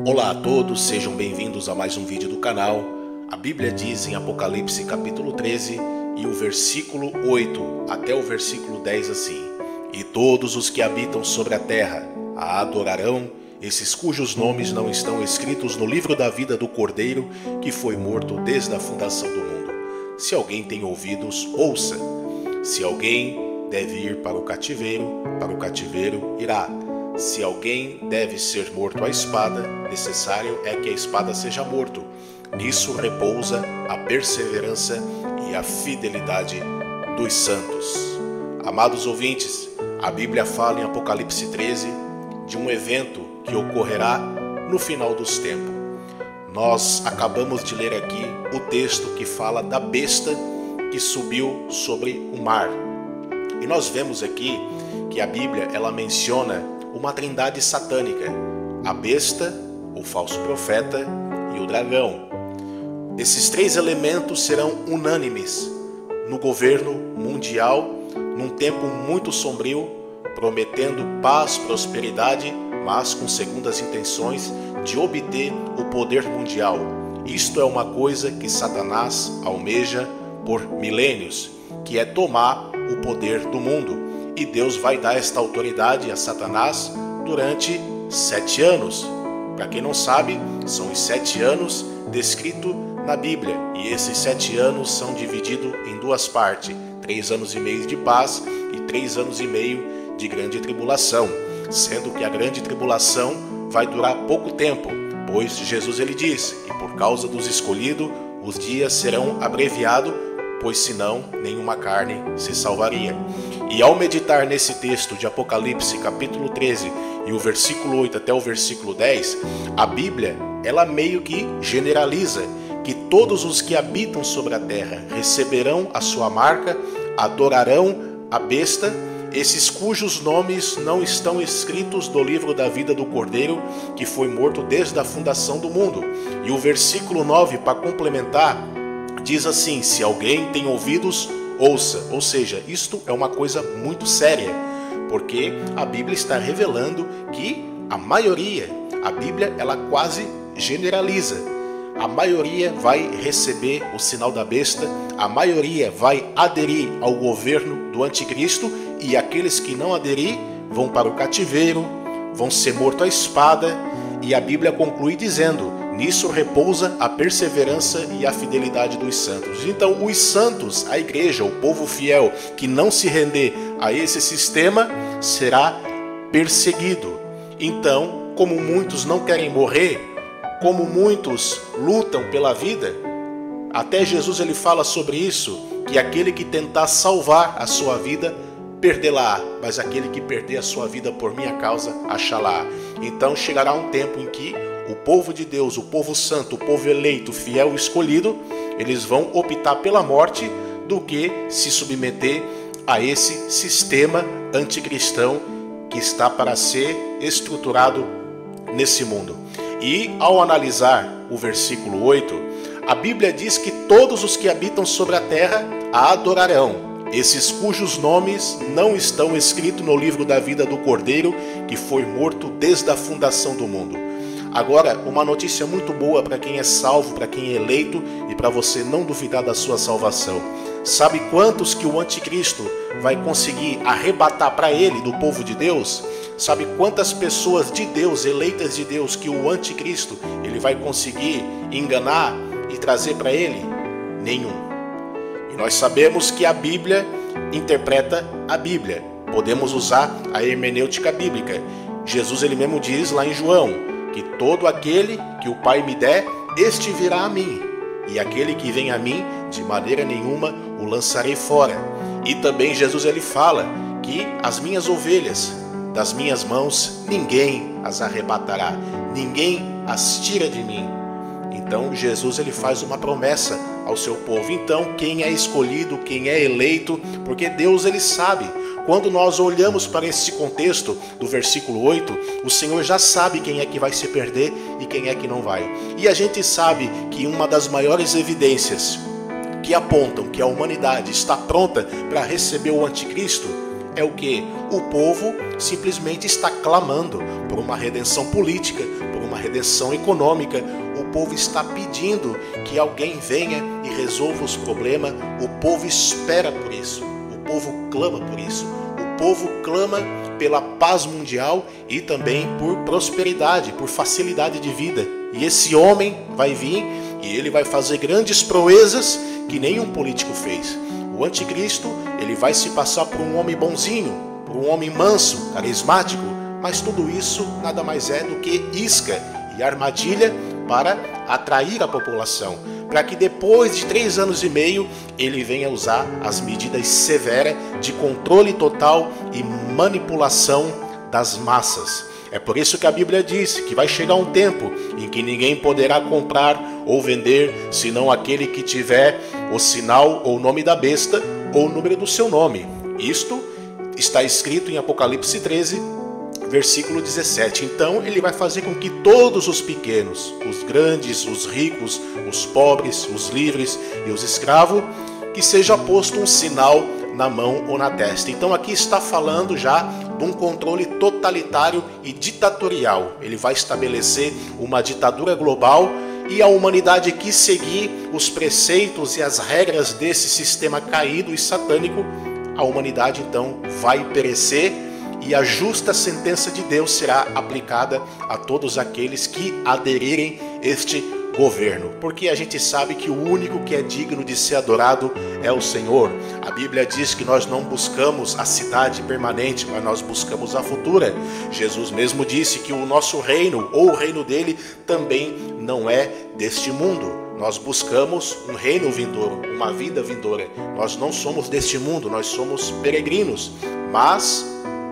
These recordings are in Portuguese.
Olá a todos, sejam bem-vindos a mais um vídeo do canal. A Bíblia diz em Apocalipse capítulo 13 e o versículo 8 até o versículo 10 assim: E todos os que habitam sobre a terra a adorarão, esses cujos nomes não estão escritos no livro da vida do Cordeiro, que foi morto desde a fundação do mundo. Se alguém tem ouvidos, ouça. Se alguém deve ir para o cativeiro irá. Se alguém deve ser morto à espada, necessário é que a espada seja morto. Nisso repousa a perseverança e a fidelidade dos santos. Amados ouvintes, a Bíblia fala em Apocalipse 13 de um evento que ocorrerá no final dos tempos. Nós acabamos de ler aqui o texto que fala da besta que subiu sobre o mar. E nós vemos aqui que a Bíblia ela menciona uma trindade satânica: a besta, o falso profeta e o dragão. Esses três elementos serão unânimes no governo mundial, num tempo muito sombrio, prometendo paz, prosperidade, mas com segundas intenções de obter o poder mundial. Isto é uma coisa que Satanás almeja por milênios, que é tomar o poder do mundo. E Deus vai dar esta autoridade a Satanás durante 7 anos. Para quem não sabe, são os 7 anos descritos na Bíblia. E esses 7 anos são divididos em duas partes: 3 anos e meio de paz e 3 anos e meio de grande tribulação. Sendo que a grande tribulação vai durar pouco tempo, pois Jesus ele diz: e por causa dos escolhidos, os dias serão abreviados, pois senão nenhuma carne se salvaria. E ao meditar nesse texto de Apocalipse capítulo 13 e o versículo 8 até o versículo 10, a Bíblia ela meio que generaliza que todos os que habitam sobre a terra receberão a sua marca, adorarão a besta, esses cujos nomes não estão escritos no livro da vida do Cordeiro, que foi morto desde a fundação do mundo. E o versículo 9, para complementar, diz assim: se alguém tem ouvidos, ouça. Ou seja, isto é uma coisa muito séria, porque a Bíblia está revelando que a maioria, a Bíblia ela quase generaliza, a maioria vai receber o sinal da besta, a maioria vai aderir ao governo do anticristo, e aqueles que não aderir vão para o cativeiro, vão ser mortos à espada. E a Bíblia conclui dizendo: nisso repousa a perseverança e a fidelidade dos santos. Então, os santos, a igreja, o povo fiel que não se render a esse sistema, será perseguido. Então, como muitos não querem morrer, como muitos lutam pela vida, até Jesus ele fala sobre isso, que aquele que tentar salvar a sua vida, perdê-la, mas aquele que perder a sua vida por minha causa, achá-la. Então chegará um tempo em que o povo de Deus, o povo santo, o povo eleito, fiel e escolhido, eles vão optar pela morte do que se submeter a esse sistema anticristão que está para ser estruturado nesse mundo. E ao analisar o versículo 8, a Bíblia diz que todos os que habitam sobre a terra a adorarão, esses cujos nomes não estão escritos no livro da vida do Cordeiro, que foi morto desde a fundação do mundo. Agora, uma notícia muito boa para quem é salvo, para quem é eleito e para você não duvidar da sua salvação. Sabe quantos que o anticristo vai conseguir arrebatar para ele do povo de Deus? Sabe quantas pessoas de Deus, eleitas de Deus, que o anticristo ele vai conseguir enganar e trazer para ele? Nenhum. E nós sabemos que a Bíblia interpreta a Bíblia. Podemos usar a hermenêutica bíblica. Jesus ele mesmo diz lá em João que todo aquele que o Pai me der, este virá a mim. E aquele que vem a mim, de maneira nenhuma o lançarei fora. E também Jesus ele fala que as minhas ovelhas, das minhas mãos, ninguém as arrebatará, ninguém as tira de mim. Então Jesus ele faz uma promessa ao seu povo. Então quem é escolhido, quem é eleito, porque Deus ele sabe. Quando nós olhamos para esse contexto do versículo 8, o Senhor já sabe quem é que vai se perder e quem é que não vai. E a gente sabe que uma das maiores evidências que apontam que a humanidade está pronta para receber o anticristo é o que? O povo simplesmente está clamando por uma redenção política, por uma redenção econômica. O povo está pedindo que alguém venha e resolva os problemas. O povo espera por isso. O povo clama por isso. O povo clama pela paz mundial e também por prosperidade, por facilidade de vida. E esse homem vai vir e ele vai fazer grandes proezas que nenhum político fez. O anticristo, ele vai se passar por um homem bonzinho, por um homem manso, carismático, mas tudo isso nada mais é do que isca e armadilha para atrair a população, para que depois de 3 anos e meio ele venha usar as medidas severas de controle total e manipulação das massas. É por isso que a Bíblia diz que vai chegar um tempo em que ninguém poderá comprar ou vender, senão aquele que tiver o sinal ou o nome da besta ou o número do seu nome. Isto está escrito em Apocalipse 13, versículo 17. Então ele vai fazer com que todos os pequenos, os grandes, os ricos, os pobres, os livres e os escravos, que seja posto um sinal na mão ou na testa. Então aqui está falando já de um controle totalitário e ditatorial. Ele vai estabelecer uma ditadura global e a humanidade que seguir os preceitos e as regras desse sistema caído e satânico, a humanidade então vai perecer e a justa sentença de Deus será aplicada a todos aqueles que aderirem a este governo, porque a gente sabe que o único que é digno de ser adorado é o Senhor. A Bíblia diz que nós não buscamos a cidade permanente, mas nós buscamos a futura. Jesus mesmo disse que o nosso reino, ou o reino dele, também não é deste mundo. Nós buscamos um reino vindouro, uma vida vindoura. Nós não somos deste mundo, nós somos peregrinos, mas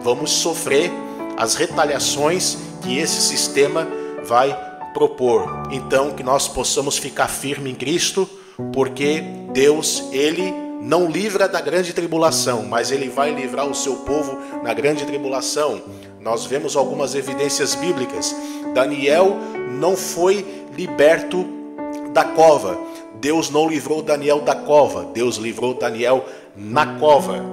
vamos sofrer as retaliações que esse sistema vai propor. Então que nós possamos ficar firmes em Cristo, porque Deus, ele não livra da grande tribulação, mas ele vai livrar o seu povo na grande tribulação. Nós vemos algumas evidências bíblicas. Daniel não foi liberto da cova. Deus não livrou Daniel da cova, Deus livrou Daniel na cova.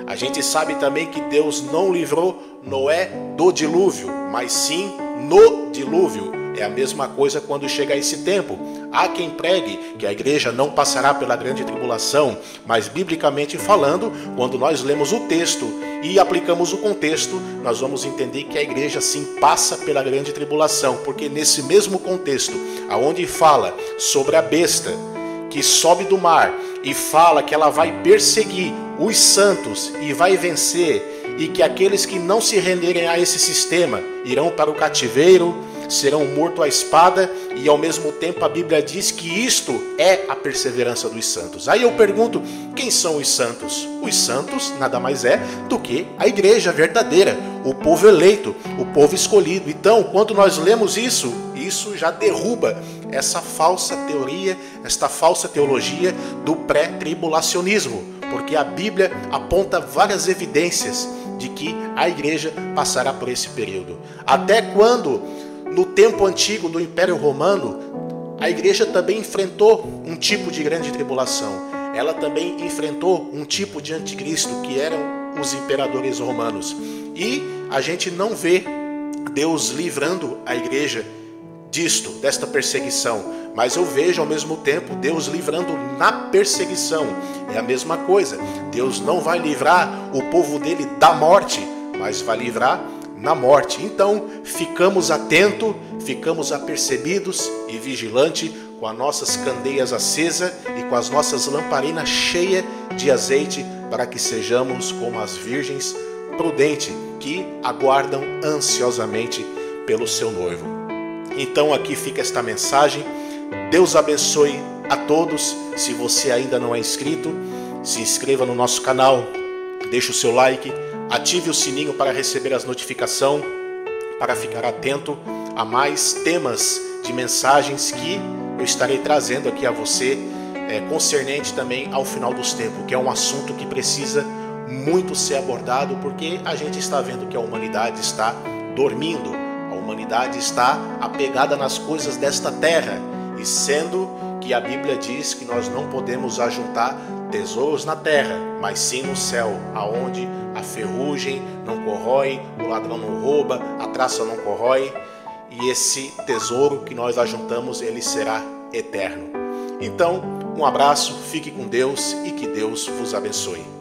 A gente sabe também que Deus não livrou Noé do dilúvio, mas sim no dilúvio. É a mesma coisa quando chega esse tempo. Há quem pregue que a igreja não passará pela grande tribulação, mas biblicamente falando, quando nós lemos o texto e aplicamos o contexto, nós vamos entender que a igreja sim passa pela grande tribulação, porque nesse mesmo contexto, aonde fala sobre a besta que sobe do mar e fala que ela vai perseguir os santos e vai vencer, e que aqueles que não se renderem a esse sistema irão para o cativeiro, serão mortos à espada, e ao mesmo tempo a Bíblia diz que isto é a perseverança dos santos. Aí eu pergunto, quem são os santos? Os santos nada mais é do que a igreja verdadeira, o povo eleito, o povo escolhido. Então, quando nós lemos isso já derruba essa falsa teoria, esta falsa teologia do pré-tribulacionismo, porque a Bíblia aponta várias evidências de que a igreja passará por esse período. Até quando, no tempo antigo do Império Romano, a igreja também enfrentou um tipo de grande tribulação. Ela também enfrentou um tipo de anticristo, que eram os imperadores romanos. E a gente não vê Deus livrando a igreja desta perseguição, mas eu vejo ao mesmo tempo Deus livrando na perseguição. É a mesma coisa. Deus não vai livrar o povo dele da morte, mas vai livrar na morte. Então ficamos atentos, ficamos apercebidos e vigilantes, com as nossas candeias acesas e com as nossas lamparinas cheias de azeite, para que sejamos como as virgens prudentes que aguardam ansiosamente pelo seu noivo. Então aqui fica esta mensagem. Deus abençoe a todos. Se você ainda não é inscrito, se inscreva no nosso canal, deixe o seu like, ative o sininho para receber as notificações, para ficar atento a mais temas de mensagens que eu estarei trazendo aqui a você, concernente também ao final dos tempos, que é um assunto que precisa muito ser abordado, porque a gente está vendo que a humanidade está dormindo, a humanidade está apegada nas coisas desta terra, e sendo que a Bíblia diz que nós não podemos ajuntar tesouros na terra, mas sim no céu, aonde a ferrugem não corrói, o ladrão não rouba, a traça não corrói, e esse tesouro que nós ajuntamos, ele será eterno. Então, um abraço, fique com Deus e que Deus vos abençoe.